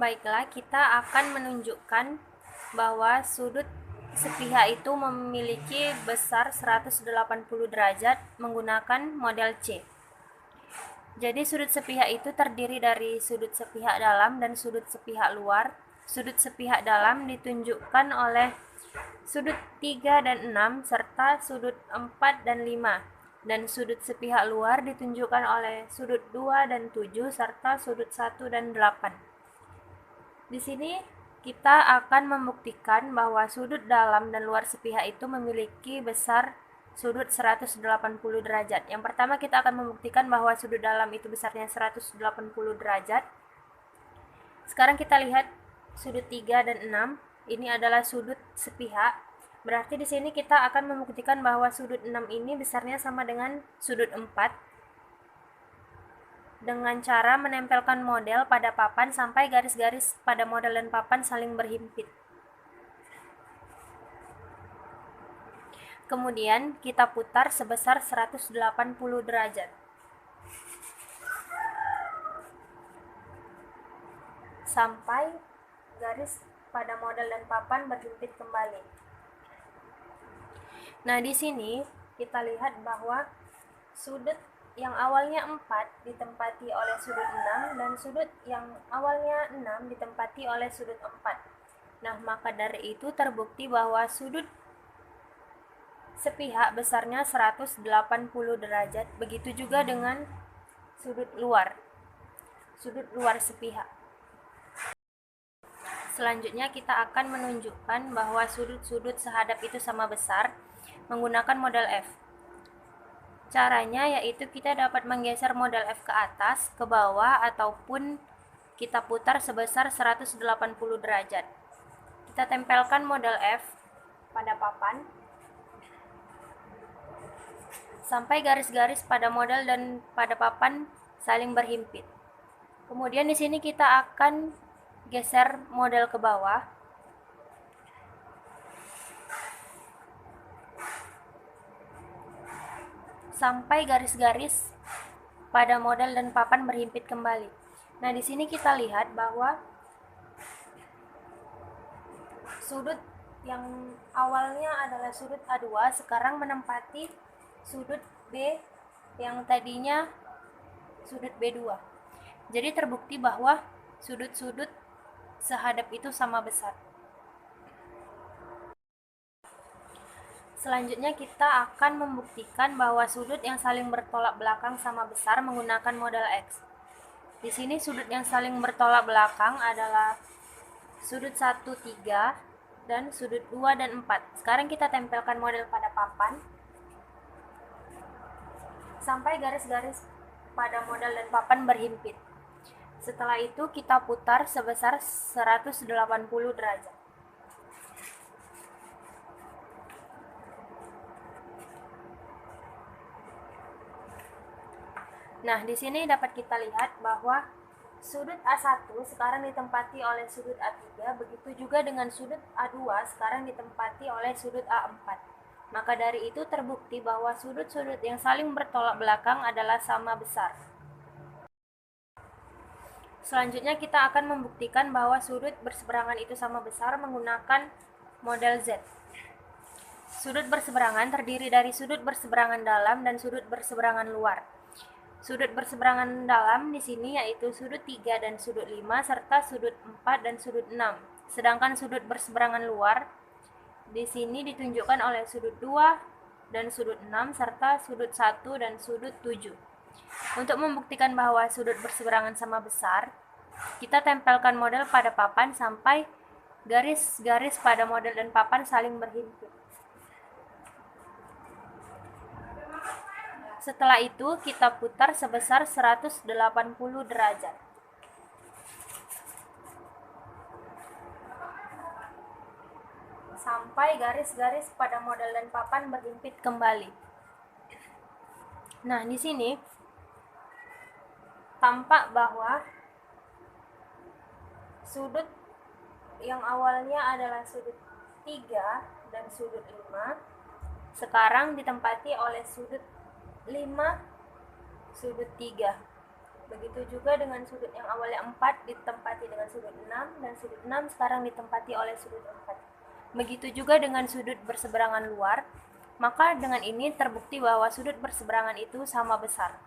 Baiklah, kita akan menunjukkan bahwa sudut sepihak itu memiliki besar 180 derajat menggunakan model C. Jadi sudut sepihak itu terdiri dari sudut sepihak dalam dan sudut sepihak luar. Sudut sepihak dalam ditunjukkan oleh sudut 3 dan 6 serta sudut 4 dan 5. Dan sudut sepihak luar ditunjukkan oleh sudut 2 dan 7 serta sudut 1 dan 8. Di sini kita akan membuktikan bahwa sudut dalam dan luar sepihak itu memiliki besar sudut 180 derajat. Yang pertama kita akan membuktikan bahwa sudut dalam itu besarnya 180 derajat. Sekarang kita lihat sudut 3 dan 6. Ini adalah sudut sepihak. Berarti di sini kita akan membuktikan bahwa sudut 6 ini besarnya sama dengan sudut 4. Dengan cara menempelkan model pada papan sampai garis-garis pada model dan papan saling berhimpit. Kemudian kita putar sebesar 180 derajat. Sampai garis pada model dan papan berhimpit kembali. Nah, di sini kita lihat bahwa sudut yang awalnya 4 ditempati oleh sudut 6 dan sudut yang awalnya 6 ditempati oleh sudut 4. Nah, maka dari itu terbukti bahwa sudut sepihak besarnya 180 derajat. Begitu juga dengan sudut luar sepihak. Selanjutnya kita akan menunjukkan bahwa sudut-sudut sehadap itu sama besar menggunakan model F. Caranya yaitu kita dapat menggeser model F ke atas, ke bawah, ataupun kita putar sebesar 180 derajat. Kita tempelkan model F pada papan sampai garis-garis pada model dan pada papan saling berhimpit. Kemudian di sini kita akan geser model ke bawah. Sampai garis-garis pada model dan papan berhimpit kembali. Nah, di sini kita lihat bahwa sudut yang awalnya adalah sudut A2 sekarang menempati sudut B yang tadinya sudut B2. Jadi terbukti bahwa sudut-sudut sehadap itu sama besar. Selanjutnya kita akan membuktikan bahwa sudut yang saling bertolak belakang sama besar menggunakan model X. Di sini sudut yang saling bertolak belakang adalah sudut 1, 3 dan sudut 2 dan 4. Sekarang kita tempelkan model pada papan sampai garis-garis pada model dan papan berhimpit. Setelah itu kita putar sebesar 180 derajat. Nah, di sini dapat kita lihat bahwa sudut A1 sekarang ditempati oleh sudut A3, begitu juga dengan sudut A2 sekarang ditempati oleh sudut A4. Maka dari itu terbukti bahwa sudut-sudut yang saling bertolak belakang adalah sama besar. Selanjutnya kita akan membuktikan bahwa sudut berseberangan itu sama besar menggunakan model Z. Sudut berseberangan terdiri dari sudut berseberangan dalam dan sudut berseberangan luar. Sudut berseberangan dalam di sini yaitu sudut 3 dan sudut 5 serta sudut 4 dan sudut 6. Sedangkan sudut berseberangan luar di sini ditunjukkan oleh sudut 2 dan sudut 6 serta sudut 1 dan sudut 7. Untuk membuktikan bahwa sudut berseberangan sama besar, kita tempelkan model pada papan sampai garis-garis pada model dan papan saling berhimpit. Setelah itu kita putar sebesar 180 derajat. Sampai garis-garis pada model dan papan berhimpit kembali. Nah, di sini tampak bahwa sudut yang awalnya adalah sudut 3 dan sudut 5 sekarang ditempati oleh sudut 5, sudut 3. Begitu juga dengan sudut yang awalnya 4 ditempati dengan sudut 6 dan sudut 6 sekarang ditempati oleh sudut 4. Begitu juga dengan sudut berseberangan luar, maka dengan ini terbukti bahwa sudut berseberangan itu sama besar.